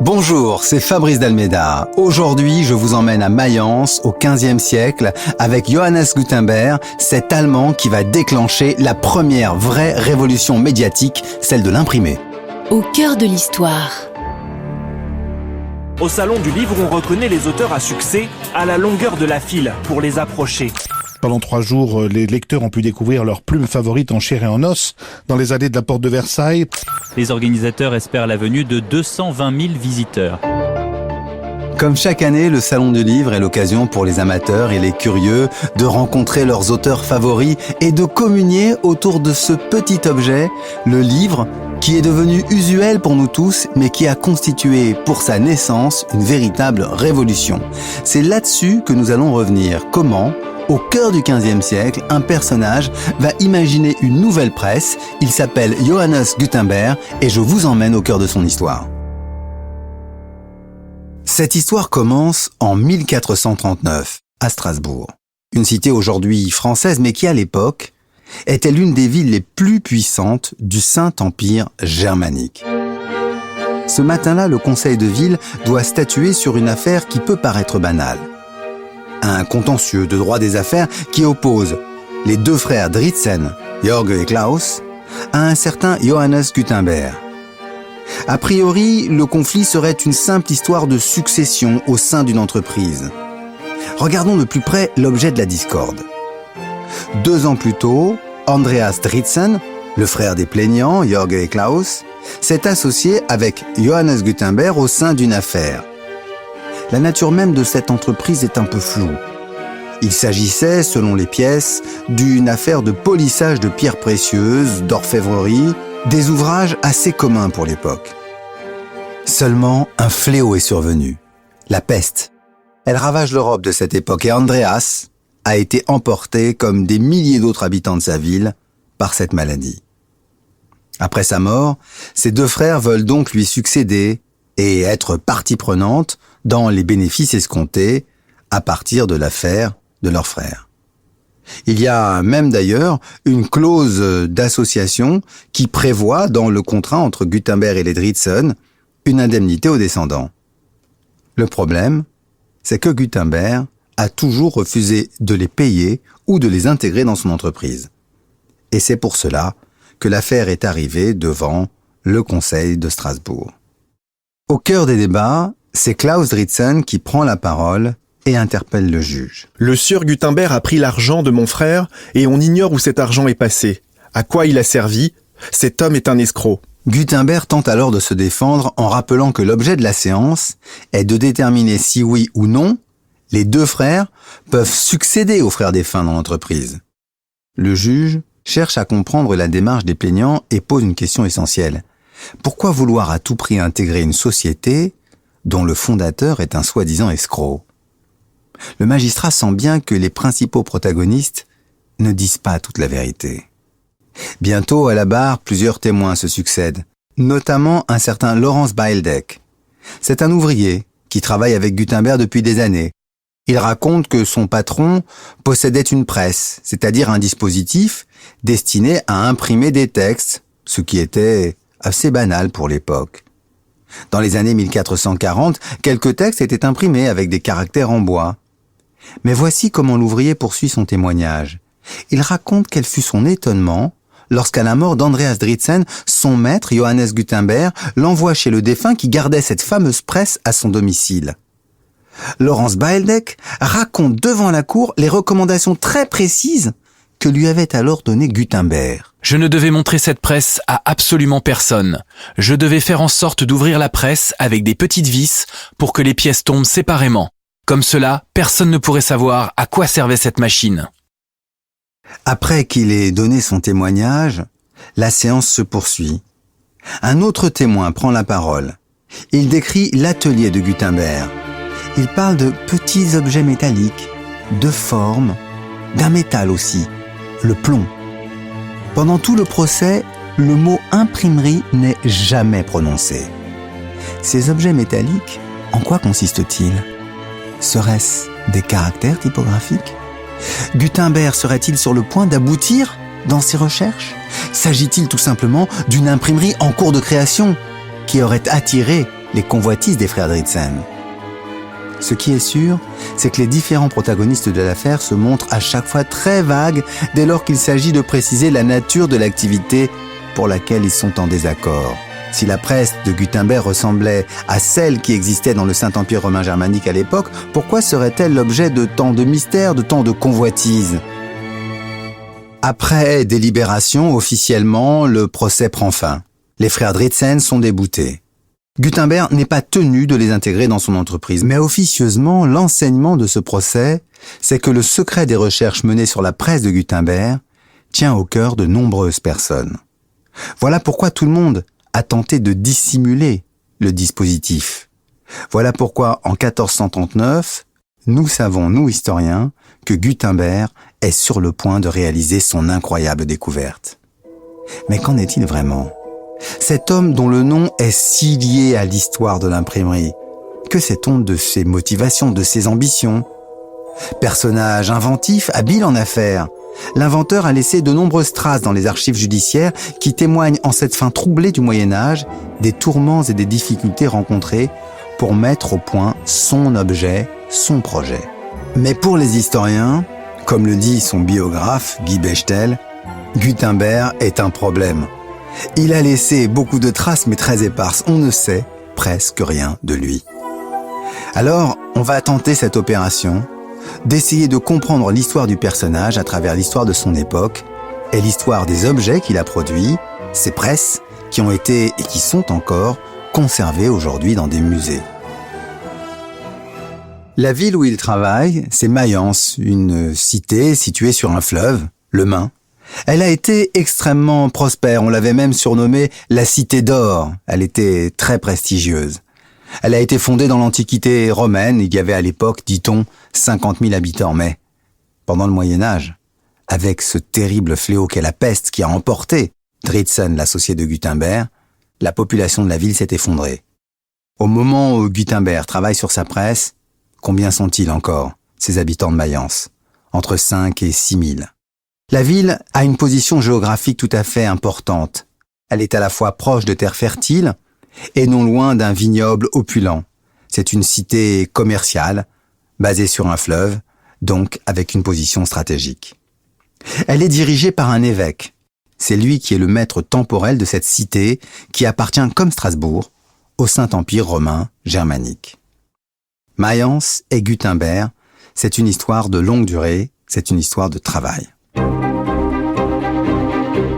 Bonjour, c'est Fabrice d'Almeida. Aujourd'hui, je vous emmène à Mayence, au XVe siècle, avec Johannes Gutenberg, cet Allemand qui va déclencher la première vraie révolution médiatique, celle de l'imprimé. Au cœur de l'histoire. Au Salon du Livre, on reconnaît les auteurs à succès à la longueur de la file pour les approcher. Pendant 3 jours, les lecteurs ont pu découvrir leurs plumes favorites en chair et en os dans les allées de la porte de Versailles. Les organisateurs espèrent la venue de 220 000 visiteurs. Comme chaque année, le Salon du Livre est l'occasion pour les amateurs et les curieux de rencontrer leurs auteurs favoris et de communier autour de ce petit objet, le livre, qui est devenu usuel pour nous tous, mais qui a constitué pour sa naissance une véritable révolution. C'est là-dessus que nous allons revenir. Comment ? Au cœur du XVe siècle, un personnage va imaginer une nouvelle presse. Il s'appelle Johannes Gutenberg et je vous emmène au cœur de son histoire. Cette histoire commence en 1439, à Strasbourg. Une cité aujourd'hui française, mais qui à l'époque était l'une des villes les plus puissantes du Saint-Empire germanique. Ce matin-là, le conseil de ville doit statuer sur une affaire qui peut paraître banale. Un contentieux de droit des affaires qui oppose les deux frères Dritzen, Jörg et Klaus, à un certain Johannes Gutenberg. A priori, le conflit serait une simple histoire de succession au sein d'une entreprise. Regardons de plus près l'objet de la discorde. 2 ans plus tôt, Andreas Dritzen, le frère des plaignants, Jörg et Klaus, s'est associé avec Johannes Gutenberg au sein d'une affaire. La nature même de cette entreprise est un peu floue. Il s'agissait, selon les pièces, d'une affaire de polissage de pierres précieuses, d'orfèvrerie, des ouvrages assez communs pour l'époque. Seulement, un fléau est survenu, la peste. Elle ravage l'Europe de cette époque et Andreas a été emporté, comme des milliers d'autres habitants de sa ville, par cette maladie. Après sa mort, ses 2 frères veulent donc lui succéder et être partie prenante dans les bénéfices escomptés à partir de l'affaire de leur frère. Il y a même d'ailleurs une clause d'association qui prévoit dans le contrat entre Gutenberg et les Dritzen une indemnité aux descendants. Le problème, c'est que Gutenberg a toujours refusé de les payer ou de les intégrer dans son entreprise. Et c'est pour cela que l'affaire est arrivée devant le conseil de Strasbourg. Au cœur des débats, c'est Klaus Dritzen qui prend la parole et interpelle le juge. Le sieur Gutenberg a pris l'argent de mon frère et on ignore où cet argent est passé. À quoi il a servi ? Cet homme est un escroc. Gutenberg tente alors de se défendre en rappelant que l'objet de la séance est de déterminer si oui ou non les 2 frères peuvent succéder aux frères défunts dans l'entreprise. Le juge cherche à comprendre la démarche des plaignants et pose une question essentielle. Pourquoi vouloir à tout prix intégrer une société dont le fondateur est un soi-disant escroc ? Le magistrat sent bien que les principaux protagonistes ne disent pas toute la vérité. Bientôt, à la barre, plusieurs témoins se succèdent, notamment un certain Laurence Beildeck. C'est un ouvrier qui travaille avec Gutenberg depuis des années. Il raconte que son patron possédait une presse, c'est-à-dire un dispositif destiné à imprimer des textes, ce qui était assez banal pour l'époque. Dans les années 1440, quelques textes étaient imprimés avec des caractères en bois. Mais voici comment l'ouvrier poursuit son témoignage. Il raconte quel fut son étonnement lorsqu'à la mort d'Andreas Dritzen, son maître, Johannes Gutenberg, l'envoie chez le défunt qui gardait cette fameuse presse à son domicile. Laurence Beildeck raconte devant la cour les recommandations très précises que lui avait alors donné Gutenberg. Je ne devais montrer cette presse à absolument personne. Je devais faire en sorte d'ouvrir la presse avec des petites vis pour que les pièces tombent séparément. Comme cela, personne ne pourrait savoir à quoi servait cette machine. Après qu'il ait donné son témoignage, la séance se poursuit. Un autre témoin prend la parole. Il décrit l'atelier de Gutenberg. Il parle de petits objets métalliques, de formes, d'un métal aussi, le plomb. Pendant tout le procès, le mot imprimerie n'est jamais prononcé. Ces objets métalliques, en quoi consistent-ils ? Serait-ce des caractères typographiques ? Gutenberg serait-il sur le point d'aboutir dans ses recherches ? S'agit-il tout simplement d'une imprimerie en cours de création qui aurait attiré les convoitises des frères Dritzen. Ce qui est sûr, c'est que les différents protagonistes de l'affaire se montrent à chaque fois très vagues dès lors qu'il s'agit de préciser la nature de l'activité pour laquelle ils sont en désaccord. Si la presse de Gutenberg ressemblait à celle qui existait dans le Saint-Empire romain germanique à l'époque, pourquoi serait-elle l'objet de tant de mystères, de tant de convoitises ? Après délibération, officiellement, le procès prend fin. Les frères Dritzen sont déboutés. Gutenberg n'est pas tenu de les intégrer dans son entreprise, mais officieusement, l'enseignement de ce procès, c'est que le secret des recherches menées sur la presse de Gutenberg tient au cœur de nombreuses personnes. Voilà pourquoi tout le monde a tenté de dissimuler le dispositif. Voilà pourquoi, en 1439, nous savons, nous historiens, que Gutenberg est sur le point de réaliser son incroyable découverte. Mais qu'en est-il vraiment ? Cet homme dont le nom est si lié à l'histoire de l'imprimerie, que sait-on de ses motivations, de ses ambitions ? Personnage inventif, habile en affaires, l'inventeur a laissé de nombreuses traces dans les archives judiciaires qui témoignent en cette fin troublée du Moyen-Âge des tourments et des difficultés rencontrées pour mettre au point son objet, son projet. Mais pour les historiens, comme le dit son biographe Guy Bechtel, Gutenberg est un problème. Il a laissé beaucoup de traces mais très éparses. On ne sait presque rien de lui. Alors, on va tenter cette opération d'essayer de comprendre l'histoire du personnage à travers l'histoire de son époque et l'histoire des objets qu'il a produits, ces presses qui ont été et qui sont encore conservées aujourd'hui dans des musées. La ville où il travaille, c'est Mayence, une cité située sur un fleuve, le Main. Elle a été extrêmement prospère, on l'avait même surnommée la Cité d'Or. Elle était très prestigieuse. Elle a été fondée dans l'Antiquité romaine, il y avait à l'époque, dit-on, 50 000 habitants. Mais pendant le Moyen-Âge, avec ce terrible fléau qu'est la peste qui a emporté Dritzen, l'associé de Gutenberg, la population de la ville s'est effondrée. Au moment où Gutenberg travaille sur sa presse, combien sont-ils encore, ces habitants de Mayence ? Entre 5 et 6 000. La ville a une position géographique tout à fait importante. Elle est à la fois proche de terres fertiles et non loin d'un vignoble opulent. C'est une cité commerciale, basée sur un fleuve, donc avec une position stratégique. Elle est dirigée par un évêque. C'est lui qui est le maître temporel de cette cité qui appartient, comme Strasbourg, au Saint-Empire romain germanique. Mayence et Gutenberg, c'est une histoire de longue durée, c'est une histoire de travail.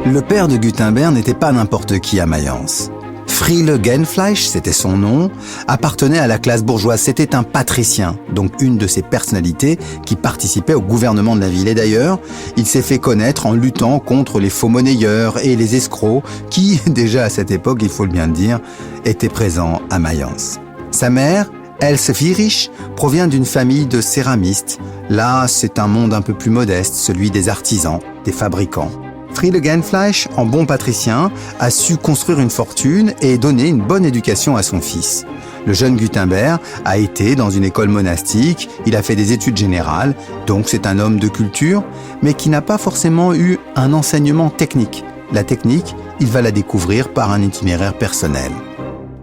Le père de Gutenberg n'était pas n'importe qui à Mayence. Friele Genfleisch, c'était son nom, appartenait à la classe bourgeoise. C'était un patricien, donc une de ces personnalités qui participaient au gouvernement de la ville. Et d'ailleurs, il s'est fait connaître en luttant contre les faux monnayeurs et les escrocs qui, déjà à cette époque, il faut le bien dire, étaient présents à Mayence. Sa mère, Else Virich, provient d'une famille de céramistes. Là, c'est un monde un peu plus modeste, celui des artisans, des fabricants. Friele Genfleisch, en bon patricien, a su construire une fortune et donner une bonne éducation à son fils. Le jeune Gutenberg a été dans une école monastique, il a fait des études générales, donc c'est un homme de culture, mais qui n'a pas forcément eu un enseignement technique. La technique, il va la découvrir par un itinéraire personnel.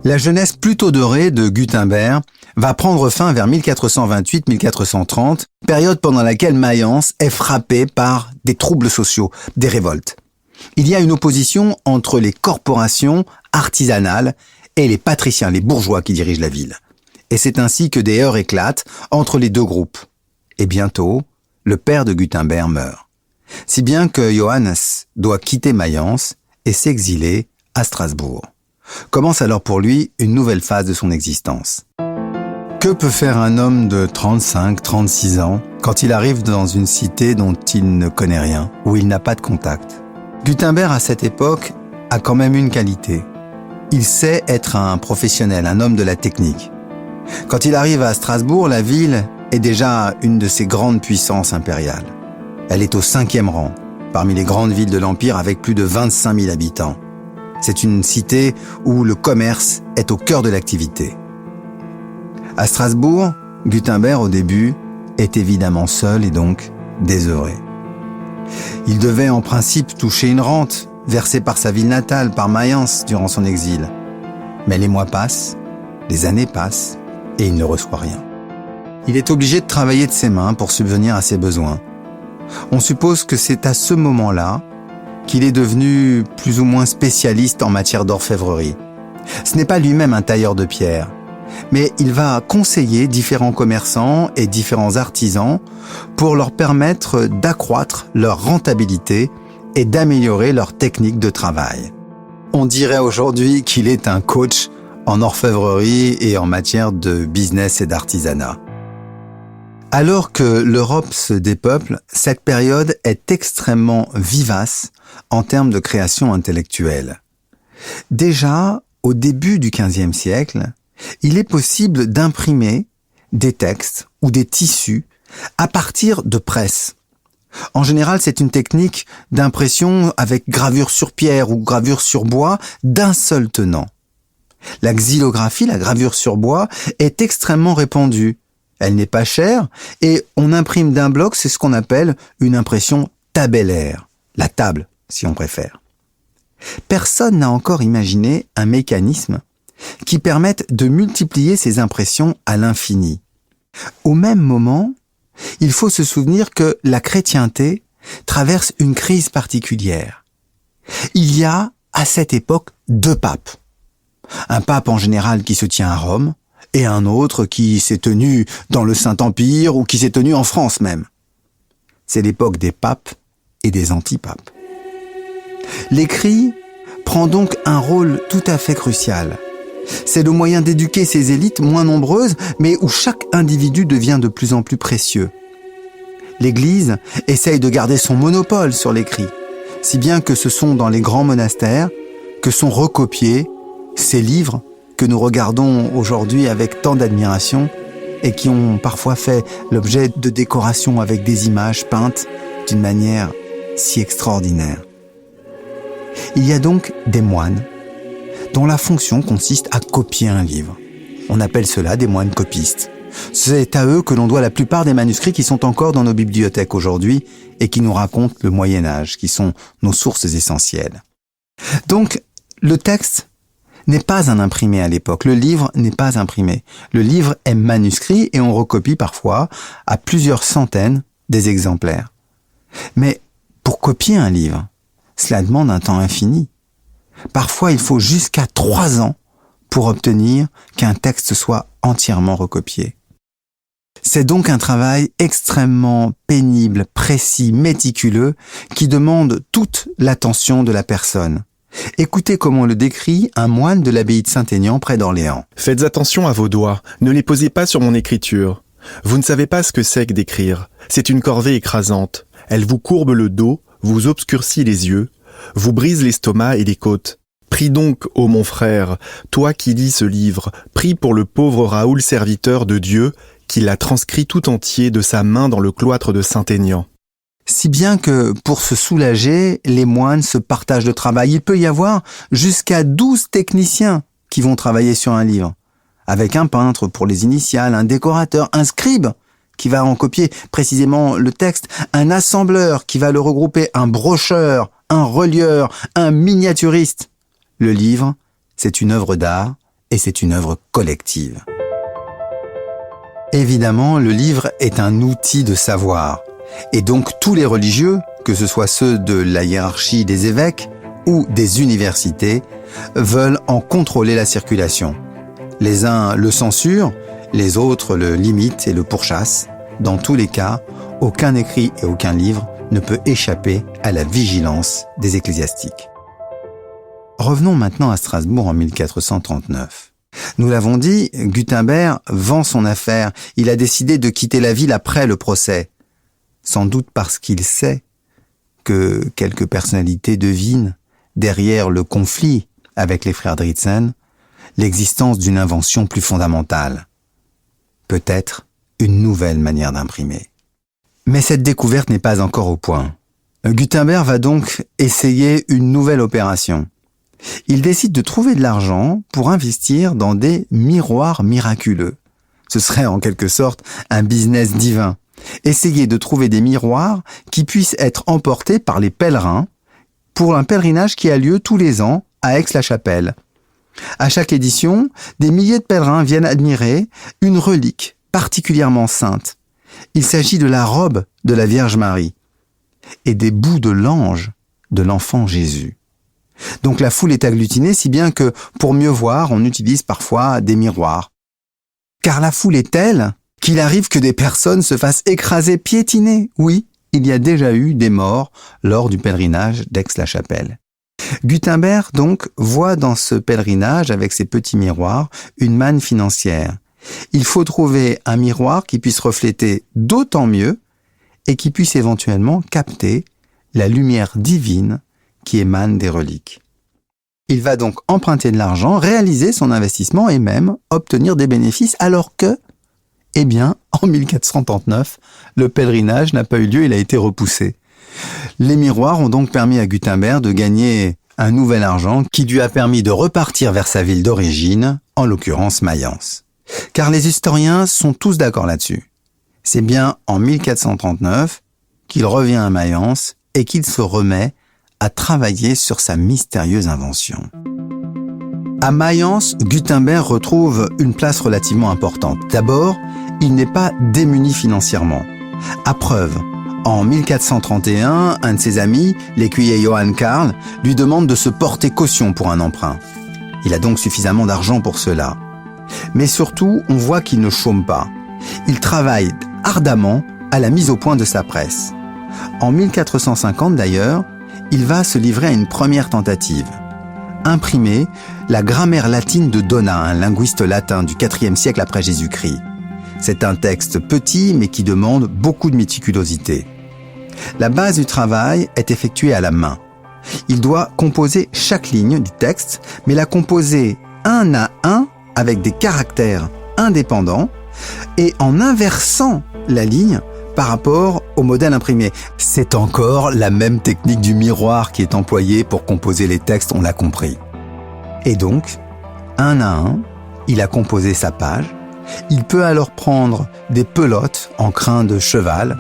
La jeunesse plutôt dorée de Gutenberg va prendre fin vers 1428-1430, période pendant laquelle Mayence est frappée par des troubles sociaux, des révoltes. Il y a une opposition entre les corporations artisanales et les patriciens, les bourgeois qui dirigent la ville. Et c'est ainsi que des heurts éclatent entre les deux groupes. Et bientôt, le père de Gutenberg meurt. Si bien que Johannes doit quitter Mayence et s'exiler à Strasbourg. Commence alors pour lui une nouvelle phase de son existence. Que peut faire un homme de 35-36 ans quand il arrive dans une cité dont il ne connaît rien, où il n'a pas de contact ? Gutenberg, à cette époque, a quand même une qualité. Il sait être un professionnel, un homme de la technique. Quand il arrive à Strasbourg, la ville est déjà une de ses grandes puissances impériales. Elle est au 5e rang, parmi les grandes villes de l'Empire avec plus de 25 000 habitants. C'est une cité où le commerce est au cœur de l'activité. À Strasbourg, Gutenberg, au début, est évidemment seul et donc désœuvré. Il devait en principe toucher une rente versée par sa ville natale, par Mayence, durant son exil. Mais les mois passent, Les années passent et il ne reçoit rien. Il est obligé de travailler de ses mains pour subvenir à ses besoins. On suppose que c'est à ce moment-là qu'il est devenu plus ou moins spécialiste en matière d'orfèvrerie. Ce n'est pas lui-même un tailleur de pierre, mais il va conseiller différents commerçants et différents artisans pour leur permettre d'accroître leur rentabilité et d'améliorer leur technique de travail. On dirait aujourd'hui qu'il est un coach en orfèvrerie et en matière de business et d'artisanat. Alors que l'Europe se dépeuple, cette période est extrêmement vivace en termes de création intellectuelle. Déjà, au début du XVe siècle, il est possible d'imprimer des textes ou des tissus à partir de presses. En général, c'est une technique d'impression avec gravure sur pierre ou gravure sur bois d'un seul tenant. La xylographie, la gravure sur bois, est extrêmement répandue. Elle n'est pas chère et on imprime d'un bloc, c'est ce qu'on appelle une impression tabellaire, la table si on préfère. Personne n'a encore imaginé un mécanisme qui permette de multiplier ces impressions à l'infini. Au même moment, il faut se souvenir que la chrétienté traverse une crise particulière. Il y a, à cette époque, 2 papes. Un pape en général qui se tient à Rome, et un autre qui s'est tenu dans le Saint-Empire ou qui s'est tenu en France même. C'est l'époque des papes et des antipapes. L'écrit prend donc un rôle tout à fait crucial. C'est le moyen d'éduquer ces élites moins nombreuses, mais où chaque individu devient de plus en plus précieux. L'Église essaye de garder son monopole sur l'écrit, si bien que ce sont dans les grands monastères que sont recopiés ces livres que nous regardons aujourd'hui avec tant d'admiration et qui ont parfois fait l'objet de décorations avec des images peintes d'une manière si extraordinaire. Il y a donc des moines dont la fonction consiste à copier un livre. On appelle cela des moines copistes. C'est à eux que l'on doit la plupart des manuscrits qui sont encore dans nos bibliothèques aujourd'hui et qui nous racontent le Moyen-Âge, qui sont nos sources essentielles. Donc, le texte n'est pas un imprimé à l'époque. Le livre n'est pas imprimé. Le livre est manuscrit et on recopie parfois à plusieurs centaines des exemplaires. Mais pour copier un livre, cela demande un temps infini. Parfois, il faut jusqu'à 3 ans pour obtenir qu'un texte soit entièrement recopié. C'est donc un travail extrêmement pénible, précis, méticuleux, qui demande toute l'attention de la personne. Écoutez comment le décrit un moine de l'abbaye de Saint-Aignan près d'Orléans. « Faites attention à vos doigts, ne les posez pas sur mon écriture. Vous ne savez pas ce que c'est que d'écrire. C'est une corvée écrasante. Elle vous courbe le dos, vous obscurcit les yeux, vous brise l'estomac et les côtes. Prie donc, ô mon frère, toi qui lis ce livre, prie pour le pauvre Raoul serviteur de Dieu, qui l'a transcrit tout entier de sa main dans le cloître de Saint-Aignan. » Si bien que, pour se soulager, les moines se partagent le travail. Il peut y avoir jusqu'à 12 techniciens qui vont travailler sur un livre, avec un peintre pour les initiales, un décorateur, un scribe qui va en copier précisément le texte, un assembleur qui va le regrouper, un brocheur, un relieur, un miniaturiste. Le livre, c'est une œuvre d'art et c'est une œuvre collective. Évidemment, le livre est un outil de savoir. Et donc tous les religieux, que ce soit ceux de la hiérarchie des évêques ou des universités, veulent en contrôler la circulation. Les uns le censurent, les autres le limitent et le pourchassent. Dans tous les cas, aucun écrit et aucun livre ne peut échapper à la vigilance des ecclésiastiques. Revenons maintenant à Strasbourg en 1439. Nous l'avons dit, Gutenberg vend son affaire. Il a décidé de quitter la ville après le procès. Sans doute parce qu'il sait que quelques personnalités devinent, derrière le conflit avec les frères Dritzen, l'existence d'une invention plus fondamentale. Peut-être une nouvelle manière d'imprimer. Mais cette découverte n'est pas encore au point. Gutenberg va donc essayer une nouvelle opération. Il décide de trouver de l'argent pour investir dans des miroirs miraculeux. Ce serait en quelque sorte un business divin. Essayer de trouver des miroirs qui puissent être emportés par les pèlerins pour un pèlerinage qui a lieu tous les ans à Aix-la-Chapelle. À chaque édition, des milliers de pèlerins viennent admirer une relique particulièrement sainte. Il s'agit de la robe de la Vierge Marie et des bouts de l'ange de l'enfant Jésus. Donc la foule est agglutinée, si bien que, pour mieux voir, on utilise parfois des miroirs. Car la foule est telle qu'il arrive que des personnes se fassent écraser, piétiner. Oui, il y a déjà eu des morts lors du pèlerinage d'Aix-la-Chapelle. Gutenberg, donc, voit dans ce pèlerinage, avec ses petits miroirs, une manne financière. Il faut trouver un miroir qui puisse refléter d'autant mieux et qui puisse éventuellement capter la lumière divine qui émane des reliques. Il va donc emprunter de l'argent, réaliser son investissement et même obtenir des bénéfices, alors que, en 1439, le pèlerinage n'a pas eu lieu, il a été repoussé. Les miroirs ont donc permis à Gutenberg de gagner un nouvel argent qui lui a permis de repartir vers sa ville d'origine, en l'occurrence Mayence. Car les historiens sont tous d'accord là-dessus. C'est bien en 1439 qu'il revient à Mayence et qu'il se remet à travailler sur sa mystérieuse invention. À Mayence, Gutenberg retrouve une place relativement importante. D'abord, il n'est pas démuni financièrement. À preuve, en 1431, un de ses amis, l'écuyer Johann Karl, lui demande de se porter caution pour un emprunt. Il a donc suffisamment d'argent pour cela. Mais surtout, on voit qu'il ne chôme pas. Il travaille ardemment à la mise au point de sa presse. En 1450 d'ailleurs, il va se livrer à une première tentative. Imprimer la grammaire latine de Donat, un linguiste latin du IVe siècle après Jésus-Christ. C'est un texte petit mais qui demande beaucoup de méticulosité. La base du travail est effectuée à la main. Il doit composer chaque ligne du texte, mais la composer un à un avec des caractères indépendants et en inversant la ligne par rapport au modèle imprimé. C'est encore la même technique du miroir qui est employée pour composer les textes, on l'a compris. Et donc, un à un, il a composé sa page. Il peut alors prendre des pelotes en crin de cheval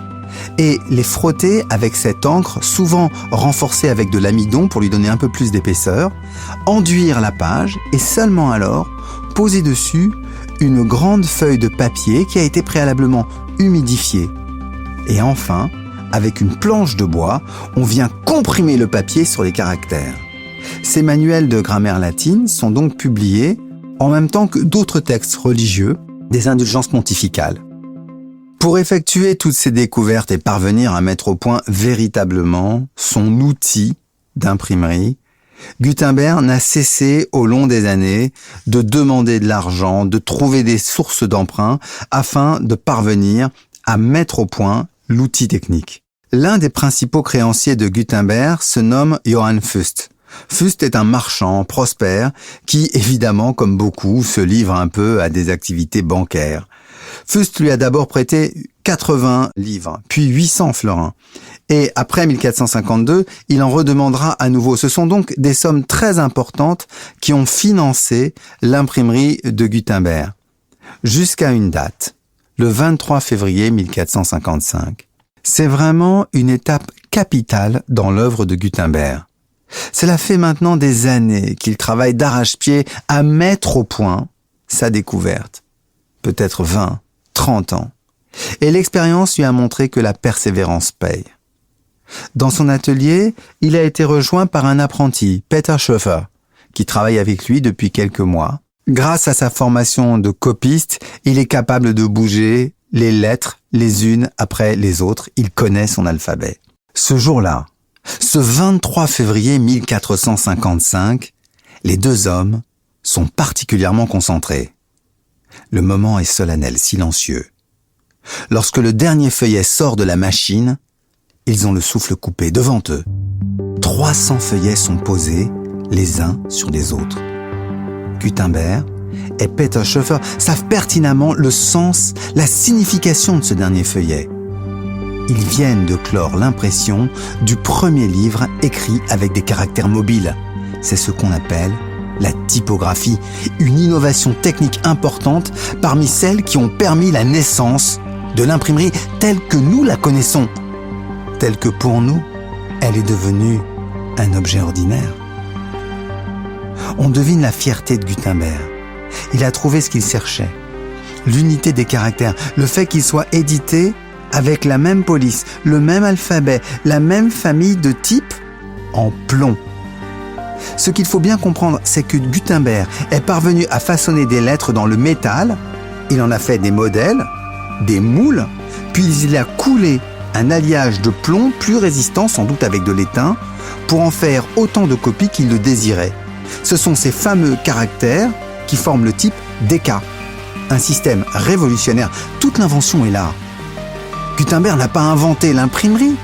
et les frotter avec cette encre, souvent renforcée avec de l'amidon pour lui donner un peu plus d'épaisseur, enduire la page et seulement alors poser dessus une grande feuille de papier qui a été préalablement humidifiée. Et enfin, avec une planche de bois, on vient comprimer le papier sur les caractères. Ces manuels de grammaire latine sont donc publiés en même temps que d'autres textes religieux, des indulgences pontificales. Pour effectuer toutes ces découvertes et parvenir à mettre au point véritablement son outil d'imprimerie, Gutenberg n'a cessé au long des années de demander de l'argent, de trouver des sources d'emprunt afin de parvenir à mettre au point l'outil technique. L'un des principaux créanciers de Gutenberg se nomme Johann Fust. Fust est un marchand prospère qui, évidemment, comme beaucoup, se livre un peu à des activités bancaires. Fust lui a d'abord prêté 80 livres, puis 800 florins. Et après 1452, il en redemandera à nouveau. Ce sont donc des sommes très importantes qui ont financé l'imprimerie de Gutenberg. Jusqu'à une date, le 23 février 1455. C'est vraiment une étape capitale dans l'œuvre de Gutenberg. Cela fait maintenant des années qu'il travaille d'arrache-pied à mettre au point sa découverte. Peut-être 20, 30 ans. Et l'expérience lui a montré que la persévérance paye. Dans son atelier, il a été rejoint par un apprenti, Peter Schoeffer, qui travaille avec lui depuis quelques mois. Grâce à sa formation de copiste, il est capable de bouger les lettres les unes après les autres. Il connaît son alphabet. Ce jour-là, ce 23 février 1455, les deux hommes sont particulièrement concentrés. Le moment est solennel, silencieux. Lorsque le dernier feuillet sort de la machine, ils ont le souffle coupé devant eux. 300 feuillets sont posés les uns sur les autres. Gutenberg et Peter Schoeffer savent pertinemment le sens, la signification de ce dernier feuillet. Ils viennent de clore l'impression du premier livre écrit avec des caractères mobiles. C'est ce qu'on appelle la typographie, une innovation technique importante parmi celles qui ont permis la naissance de l'imprimerie telle que nous la connaissons, telle que pour nous, elle est devenue un objet ordinaire. On devine la fierté de Gutenberg. Il a trouvé ce qu'il cherchait. L'unité des caractères, le fait qu'il soit édité avec la même police, le même alphabet, la même famille de types en plomb. Ce qu'il faut bien comprendre, c'est que Gutenberg est parvenu à façonner des lettres dans le métal. Il en a fait des modèles, des moules, puis il a coulé un alliage de plomb plus résistant, sans doute avec de l'étain, pour en faire autant de copies qu'il le désirait. Ce sont ces fameux caractères qui forment le type DK. Un système révolutionnaire. Toute l'invention est là. Gutenberg n'a pas inventé l'imprimerie.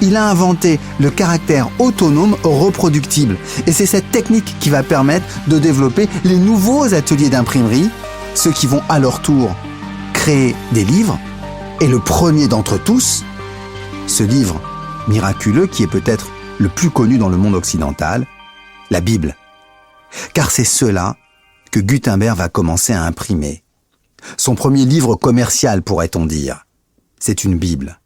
Il a inventé le caractère autonome reproductible. Et c'est cette technique qui va permettre de développer les nouveaux ateliers d'imprimerie, ceux qui vont à leur tour créer des livres. Et le premier d'entre tous, ce livre miraculeux qui est peut-être le plus connu dans le monde occidental, la Bible. Car c'est cela que Gutenberg va commencer à imprimer. Son premier livre commercial, pourrait-on dire. C'est une Bible.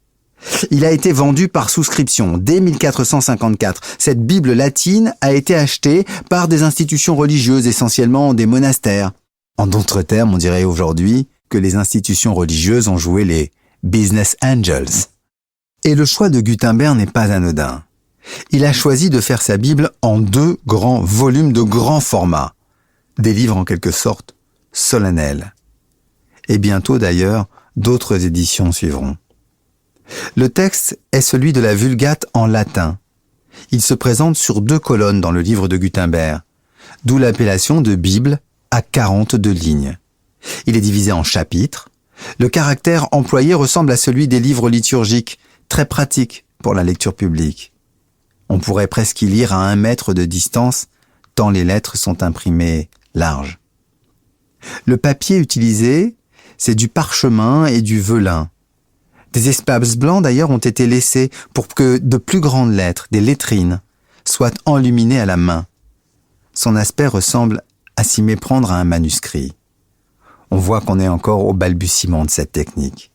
Il a été vendu par souscription dès 1454. Cette Bible latine a été achetée par des institutions religieuses, essentiellement des monastères. En d'autres termes, on dirait aujourd'hui que les institutions religieuses ont joué les business angels. Et le choix de Gutenberg n'est pas anodin. Il a choisi de faire sa Bible en 2 grands volumes de grand format. Des livres en quelque sorte solennels. Et bientôt d'ailleurs, d'autres éditions suivront. Le texte est celui de la Vulgate en latin. Il se présente sur 2 colonnes dans le livre de Gutenberg, d'où l'appellation de Bible à 42 lignes. Il est divisé en chapitres. Le caractère employé ressemble à celui des livres liturgiques, très pratique pour la lecture publique. On pourrait presque y lire à 1 mètre de distance, tant les lettres sont imprimées larges. Le papier utilisé, c'est du parchemin et du velin. Des espaces blancs d'ailleurs ont été laissés pour que de plus grandes lettres, des lettrines, soient enluminées à la main. Son aspect ressemble à s'y méprendre à un manuscrit. On voit qu'on est encore au balbutiement de cette technique.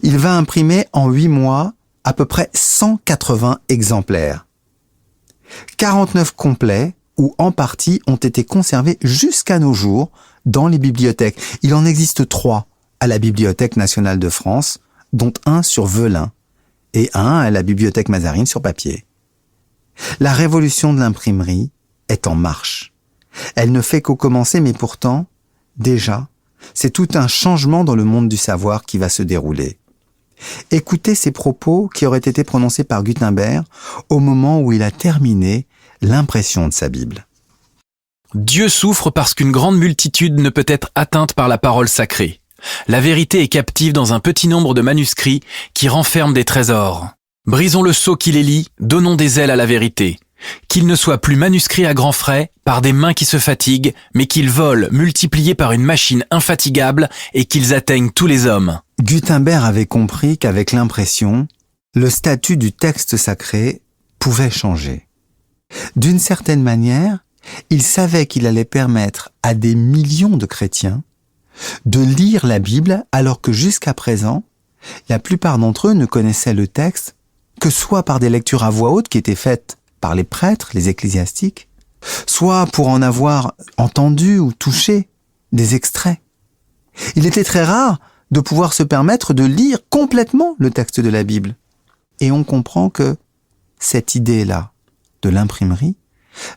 Il va imprimer en 8 mois à peu près 180 exemplaires. 49 complets ou en partie ont été conservés jusqu'à nos jours dans les bibliothèques. Il en existe 3 à la Bibliothèque nationale de France, dont 1 sur velin et 1 à la Bibliothèque Mazarine sur papier. La révolution de l'imprimerie est en marche. Elle ne fait qu'au commencer, mais pourtant, déjà, c'est tout un changement dans le monde du savoir qui va se dérouler. Écoutez ces propos qui auraient été prononcés par Gutenberg au moment où il a terminé l'impression de sa Bible. Dieu souffre parce qu'une grande multitude ne peut être atteinte par la parole sacrée. La vérité est captive dans un petit nombre de manuscrits qui renferment des trésors. Brisons le sceau qui les lie, donnons des ailes à la vérité. Qu'ils ne soient plus manuscrits à grands frais, par des mains qui se fatiguent, mais qu'ils volent, multipliés par une machine infatigable, et qu'ils atteignent tous les hommes. Gutenberg avait compris qu'avec l'impression, le statut du texte sacré pouvait changer. D'une certaine manière, il savait qu'il allait permettre à des millions de chrétiens de lire la Bible alors que jusqu'à présent, la plupart d'entre eux ne connaissaient le texte que soit par des lectures à voix haute qui étaient faites par les prêtres, les ecclésiastiques, soit pour en avoir entendu ou touché des extraits. Il était très rare de pouvoir se permettre de lire complètement le texte de la Bible. Et on comprend que cette idée-là de l'imprimerie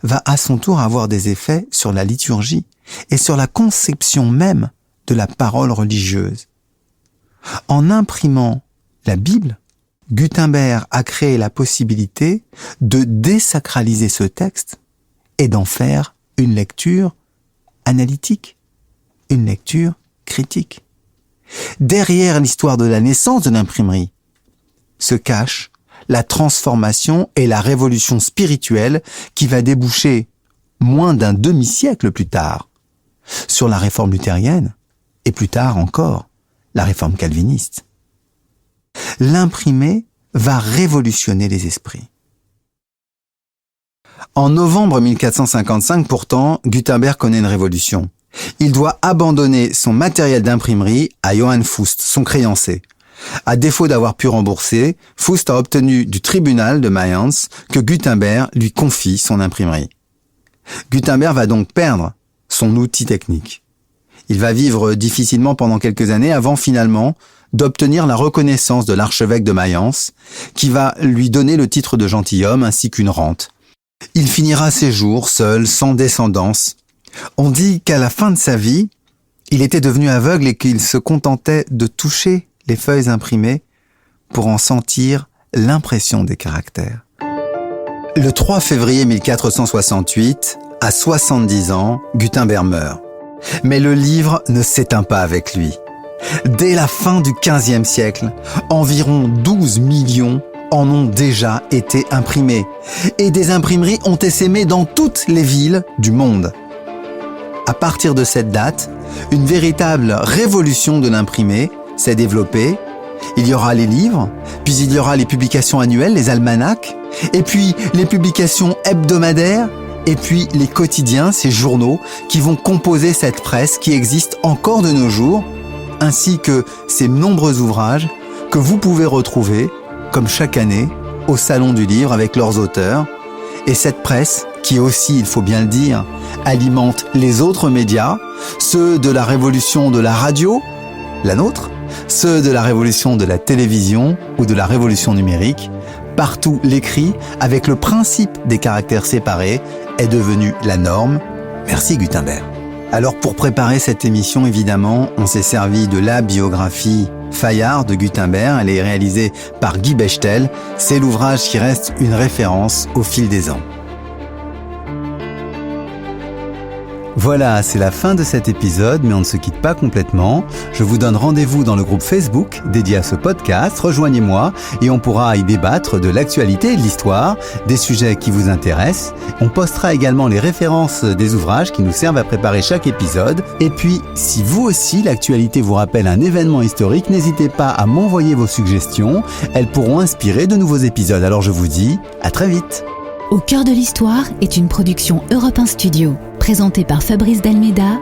va à son tour avoir des effets sur la liturgie et sur la conception même de la parole religieuse. En imprimant la Bible, Gutenberg a créé la possibilité de désacraliser ce texte et d'en faire une lecture analytique, une lecture critique. Derrière l'histoire de la naissance de l'imprimerie se cache la transformation et la révolution spirituelle qui va déboucher moins d'un demi-siècle plus tard sur la réforme luthérienne et plus tard encore la réforme calviniste. L'imprimé va révolutionner les esprits. En novembre 1455, pourtant, Gutenberg connaît une révolution. Il doit abandonner son matériel d'imprimerie à Johann Fust, son créancier. À défaut d'avoir pu rembourser, Fust a obtenu du tribunal de Mayence que Gutenberg lui confie son imprimerie. Gutenberg va donc perdre son outil technique. Il va vivre difficilement pendant quelques années avant finalement d'obtenir la reconnaissance de l'archevêque de Mayence, qui va lui donner le titre de gentilhomme ainsi qu'une rente. Il finira ses jours seul, sans descendance. On dit qu'à la fin de sa vie, il était devenu aveugle et qu'il se contentait de toucher les feuilles imprimées pour en sentir l'impression des caractères. Le 3 février 1468, à 70 ans, Gutenberg meurt. Mais le livre ne s'éteint pas avec lui. Dès la fin du XVe siècle, environ 12 millions en ont déjà été imprimés. Et des imprimeries ont essaimé dans toutes les villes du monde. À partir de cette date, une véritable révolution de l'imprimé s'est développée. Il y aura les livres, puis il y aura les publications annuelles, les almanachs, et puis les publications hebdomadaires, et puis les quotidiens, ces journaux qui vont composer cette presse qui existe encore de nos jours, ainsi que ces nombreux ouvrages que vous pouvez retrouver, comme chaque année, au Salon du Livre avec leurs auteurs. Et cette presse, qui aussi, il faut bien le dire, alimente les autres médias, ceux de la révolution de la radio, la nôtre, ceux de la révolution de la télévision ou de la révolution numérique. Partout, l'écrit, avec le principe des caractères séparés, est devenu la norme. Merci Gutenberg. Alors pour préparer cette émission, évidemment, on s'est servi de la biographie Fayard de Gutenberg. Elle est réalisée par Guy Bechtel. C'est l'ouvrage qui reste une référence au fil des ans. Voilà, c'est la fin de cet épisode, mais on ne se quitte pas complètement. Je vous donne rendez-vous dans le groupe Facebook dédié à ce podcast. Rejoignez-moi et on pourra y débattre de l'actualité et de l'histoire, des sujets qui vous intéressent. On postera également les références des ouvrages qui nous servent à préparer chaque épisode. Et puis, si vous aussi, l'actualité vous rappelle un événement historique, n'hésitez pas à m'envoyer vos suggestions. Elles pourront inspirer de nouveaux épisodes. Alors je vous dis à très vite. Au cœur de l'histoire est une production Europe 1 Studio, présentée par Fabrice Dalméda,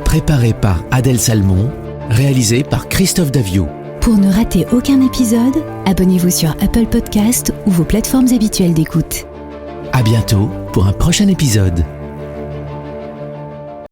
préparée par Adèle Salmon, réalisée par Christophe Davio. Pour ne rater aucun épisode, abonnez-vous sur Apple Podcast ou vos plateformes habituelles d'écoute. À bientôt pour un prochain épisode.